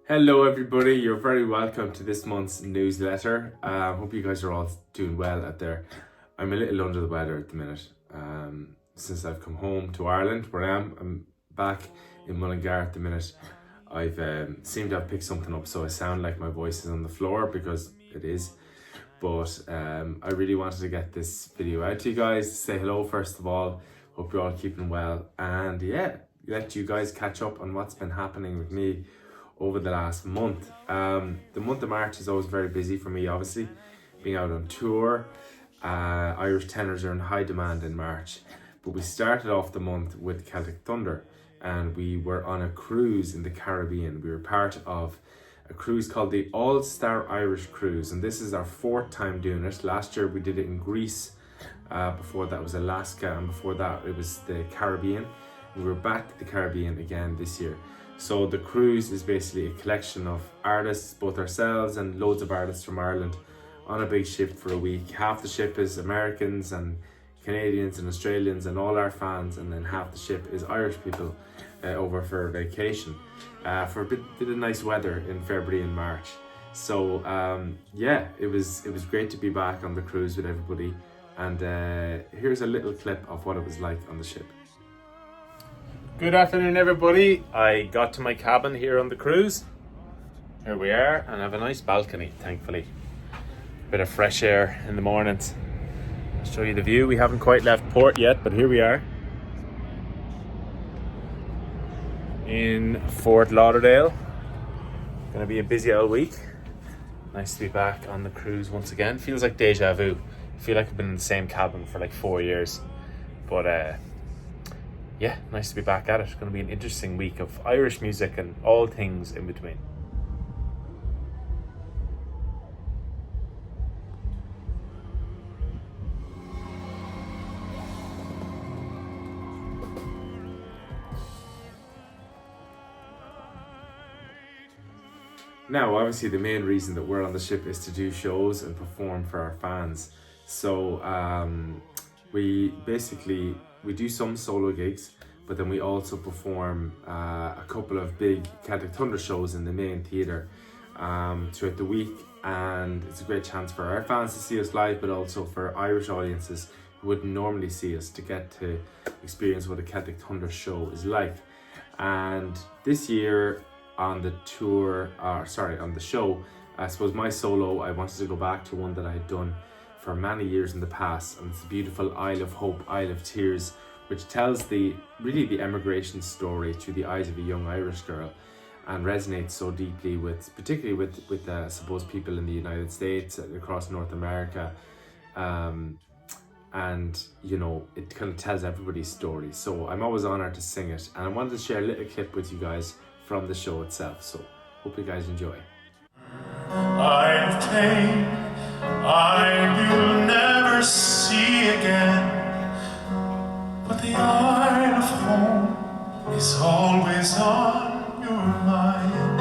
Hello everybody, you're very welcome to this month's newsletter. Hope you guys are all doing well out there. I'm a little under the weather at the minute. Since I've come home to Ireland, where I'm back in Mullingar at the minute. I've seemed to have picked something up, so I sound like my voice is on the floor because it is. But I really wanted to get this video out to you guys, say hello first of all. Hope you're all keeping well, and let you guys catch up on what's been happening with me over the last month. The month of March is always very busy for me, obviously, being out on tour. Irish tenors are in high demand in March, but we started off the month with Celtic Thunder, and we were on a cruise in the Caribbean. We were part of a cruise called the All-Star Irish Cruise, and this is our fourth time doing it. Last year we did it in Greece, before that was Alaska, and before that it was the Caribbean. We were back to the Caribbean again this year. So the cruise is basically a collection of artists, both ourselves and loads of artists from Ireland, on a big ship for a week. Half the ship is Americans and Canadians and Australians and all our fans, and then half the ship is Irish people over for a vacation for a bit of nice weather in February and March. So it was great to be back on the cruise with everybody, and here's a little clip of what it was like on the ship. Good afternoon everybody. I got to my cabin here on the cruise. Here we are, and I have a nice balcony, thankfully. Bit of fresh air in the mornings. I'll show you the view. We haven't quite left port yet, but here we are in Fort Lauderdale. Gonna be a busy old week. Nice to be back on the cruise once again. Feels like deja vu. I feel like I've been in the same cabin for like 4 years, but nice to be back at it. It's going to be an interesting week of Irish music and all things in between. Now, obviously, the main reason that we're on the ship is to do shows and perform for our fans. So we do some solo gigs, but then we also perform a couple of big Celtic Thunder shows in the main theatre throughout the week, and it's a great chance for our fans to see us live, but also for Irish audiences who wouldn't normally see us to get to experience what a Celtic Thunder show is like. And this year on the show, I suppose my solo, I wanted to go back to one that I had done for many years in the past, and it's the beautiful Isle of Hope, Isle of Tears, which tells the emigration story through the eyes of a young Irish girl, and resonates so deeply particularly with I suppose people in the United States, across North America, and it kind of tells everybody's story. So I'm always honored to sing it, and I wanted to share a little clip with you guys from the show itself. So hope you guys enjoy. I've taken, you'll never see again, but the Isle of Home is always on your mind.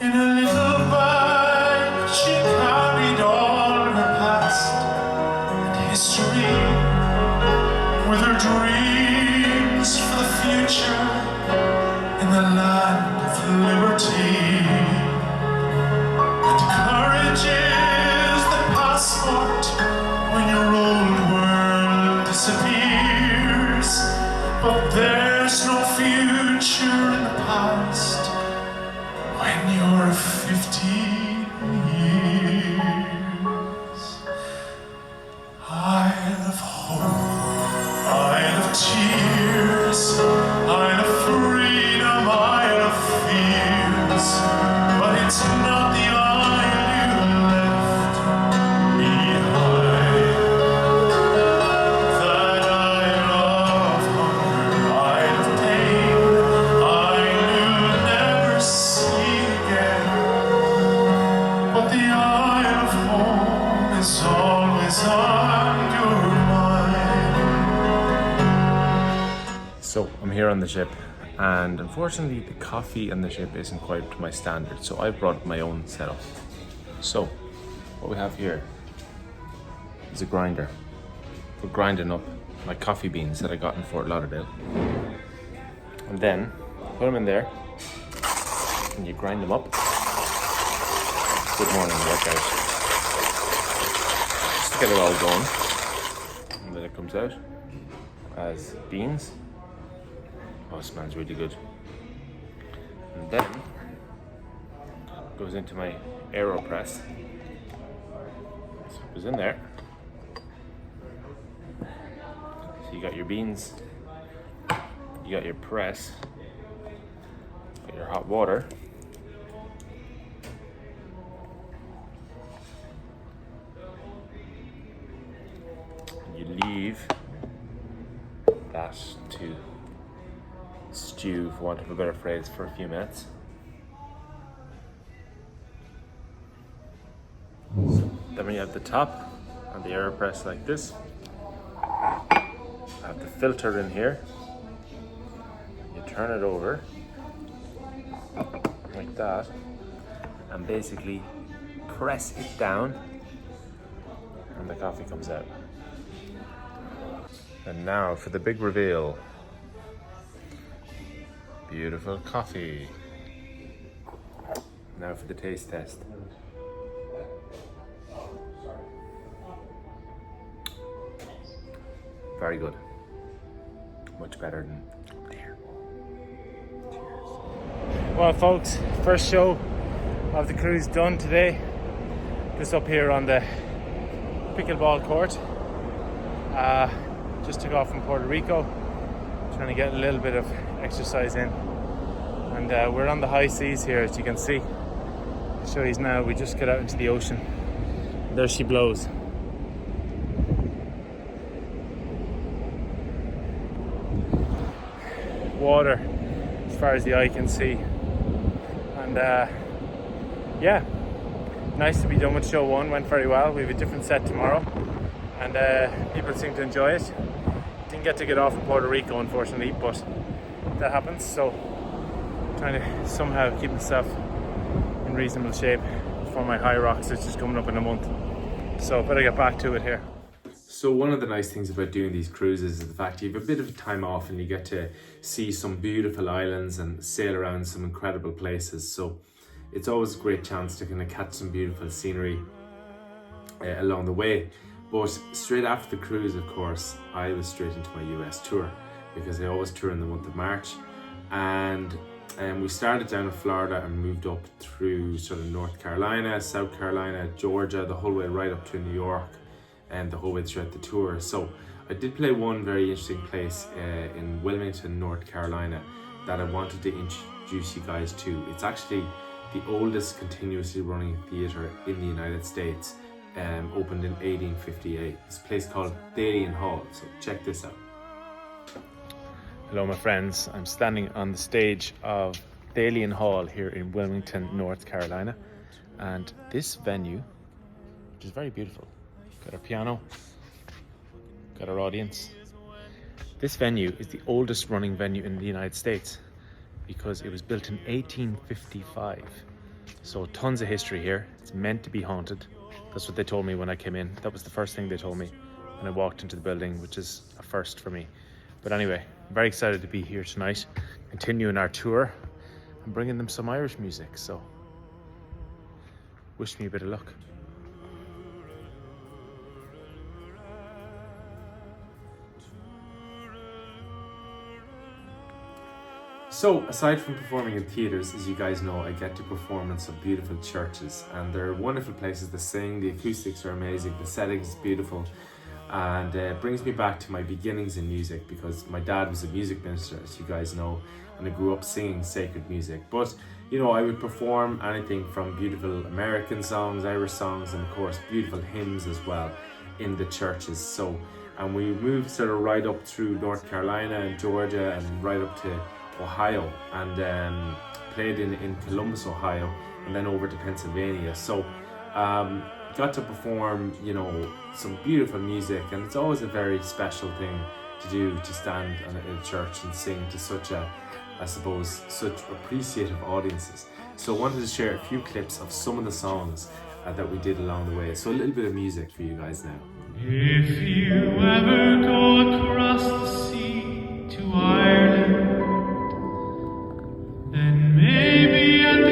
In a little bag she carried all her past and history, with her dreams for the future in the land of liberty. Courage is the passport when your old world disappears, but there's no future in the past when you're 15 years. Isle of hope, Isle of tears, Isle of freedom, Isle of fears, but it's not the So I'm here on the ship, and unfortunately the coffee on the ship isn't quite to my standard, so I brought my own setup. So what we have here is a grinder for grinding up my coffee beans that I got in Fort Lauderdale, and then put them in there, and you grind them up. Good morning workout. Just to get it all going. And then it comes out as beans. Oh, it smells really good. And then goes into my AeroPress. So it goes in there. So you got your beans, you got your press, got your hot water. And you leave that to stew, for want of a better phrase, for a few minutes. Then when you have the top and the AeroPress like this, I have the filter in here. You turn it over like that and basically press it down and the coffee comes out. And now for the big reveal. Beautiful coffee. Now for the taste test. Very good. Much better than there. Cheers. Well, folks, first show of the cruise done today. Just up here on the pickleball court. Just took off from Puerto Rico, trying to get a little bit of exercise in. And we're on the high seas here, as you can see. I'll show you now. We just get out into the ocean. There she blows. Water as far as the eye can see, and yeah, nice to be done with show one. Went very well. We have a different set tomorrow, and people seem to enjoy it. Didn't get to get off in Puerto Rico, unfortunately, but that happens. So trying to somehow keep myself in reasonable shape for my high rocks, which is coming up in a month. So better get back to it here. So one of the nice things about doing these cruises is the fact you have a bit of time off and you get to see some beautiful islands and sail around some incredible places. So it's always a great chance to kind of catch some beautiful scenery along the way. But straight after the cruise, of course, I was straight into my US tour, because I always tour in the month of March. And we started down in Florida and moved up through sort of North Carolina, South Carolina, Georgia, the whole way right up to New York, and the whole way throughout the tour. So I did play one very interesting place in Wilmington, North Carolina, that I wanted to introduce you guys to. It's actually the oldest continuously running theatre in the United States, opened in 1858. It's a place called Thalian Hall, so check this out. Hello my friends, I'm standing on the stage of Thalian Hall here in Wilmington, North Carolina, and this venue, which is very beautiful, got our piano, got our audience. This venue is the oldest running venue in the United States because it was built in 1855. So tons of history here. It's meant to be haunted. That's what they told me when I came in. That was the first thing they told me when I walked into the building, which is a first for me. But anyway, I'm very excited to be here tonight, continuing our tour and bringing them some Irish music. So wish me a bit of luck. So, aside from performing in theatres, as you guys know, I get to perform in some beautiful churches, and they're wonderful places to sing. The acoustics are amazing, the setting is beautiful, and it brings me back to my beginnings in music, because my dad was a music minister, as you guys know, and I grew up singing sacred music. But, you know, I would perform anything from beautiful American songs, Irish songs, and of course beautiful hymns as well in the churches. So, and we moved sort of right up through North Carolina and Georgia and right up to Ohio, and played in Columbus, Ohio, and then over to Pennsylvania. So got to perform, you know, some beautiful music, and it's always a very special thing to do, to stand in a church and sing to such I suppose, such appreciative audiences. So I wanted to share a few clips of some of the songs that we did along the way. So a little bit of music for you guys now. If you ever go across the sea to Ireland, then maybe at the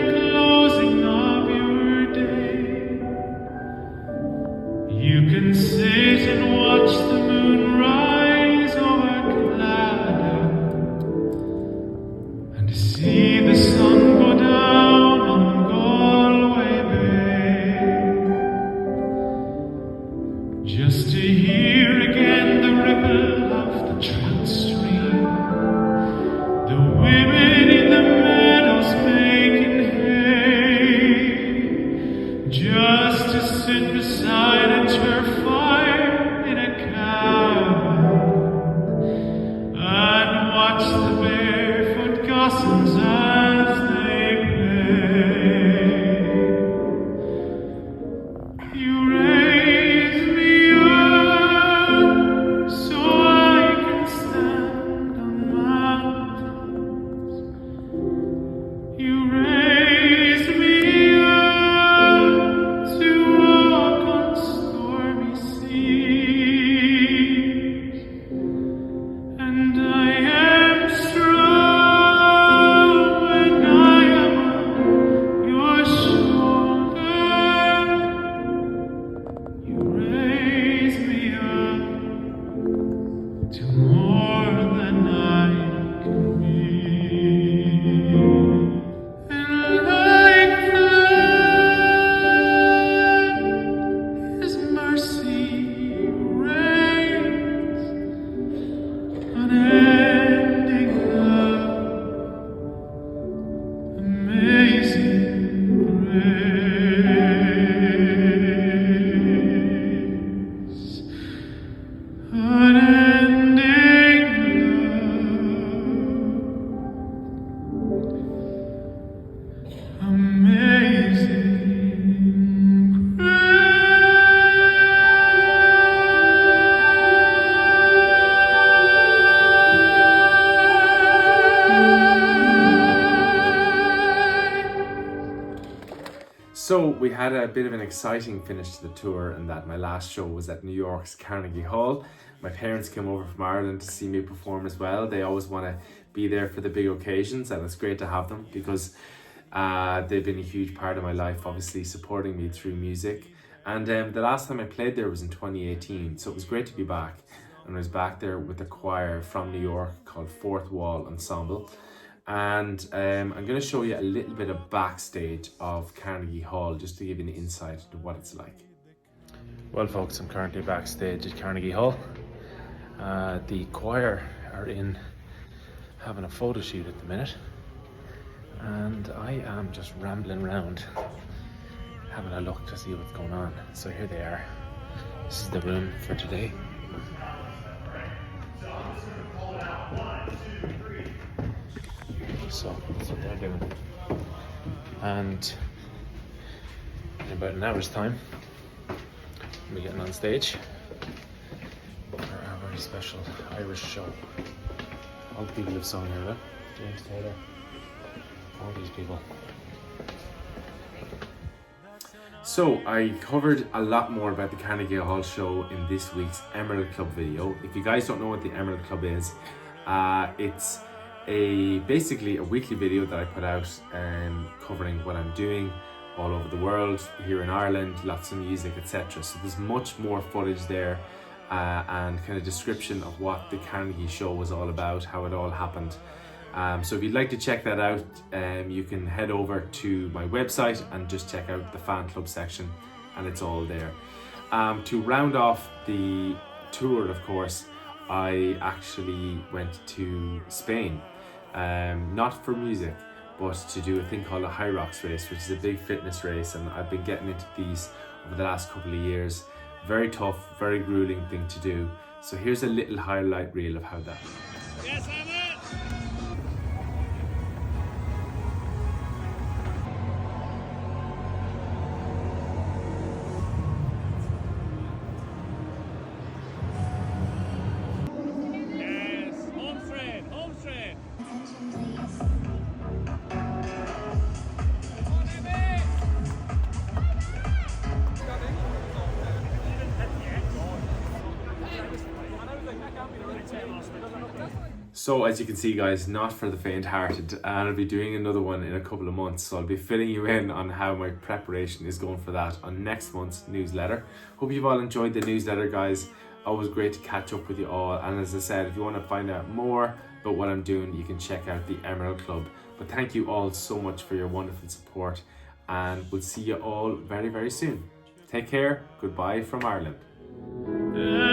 to see the sun go down on Galway Bay, just to hear again the ripple of the trout stream, the women in the meadows making hay, just to sit beside a turf fire in a cabin and watch the barefoot goslings as they play. You raise me up so I can stand on mountains. You raise me up to walk on stormy seas, and I am strong when I am on your shoulder. You raise me up to more than I can be. And like that, His mercy reigns, unending love, amazing grace, unending love, amazing So we had a bit of an exciting finish to the tour in that my last show was at New York's Carnegie Hall. My parents came over from Ireland to see me perform as well. They always want to be there for the big occasions, and it's great to have them because they've been a huge part of my life, obviously supporting me through music. And the last time I played there was in 2018, so it was great to be back. And I was back there with a choir from New York called Fourth Wall Ensemble. And I'm going to show you a little bit of backstage of Carnegie Hall just to give you an insight into what it's like. Well folks, I'm currently backstage at Carnegie Hall. The choir are in having a photo shoot at the minute, and I am just rambling around having a look to see what's going on. So here they are. This is the room for today. So that's what they're doing, and in about an hour's time we'll be getting on stage for our very special Irish show. All the people have sung here, look. James Taylor, all these people. So I covered a lot more about the Carnegie Hall show in this week's Emerald Club video. If you guys don't know what the Emerald Club is, it's basically a weekly video that I put out covering what I'm doing all over the world, here in Ireland, lots of music, etc. So there's much more footage there and kind of description of what the Carnegie show was all about, how it all happened. So if you'd like to check that out, you can head over to my website and just check out the fan club section, and it's all there. To round off the tour, of course, I actually went to Spain, not for music, but to do a thing called a High Rocks race, which is a big fitness race, and I've been getting into these over the last couple of years. Very tough, very grueling thing to do. So here's a little highlight reel of how that went. Yes, Emmet! Yes, home straight, home straight. So as you can see, guys, not for the faint-hearted, and I'll be doing another one in a couple of months, so I'll be filling you in on how my preparation is going for that on next month's newsletter. Hope you've all enjoyed the newsletter, guys. Always great to catch up with you all, and as I said, if you want to find out more about what I'm doing, you can check out the Emerald Club. But thank you all so much for your wonderful support, and we'll see you all very, very soon. Take care. Goodbye from Ireland.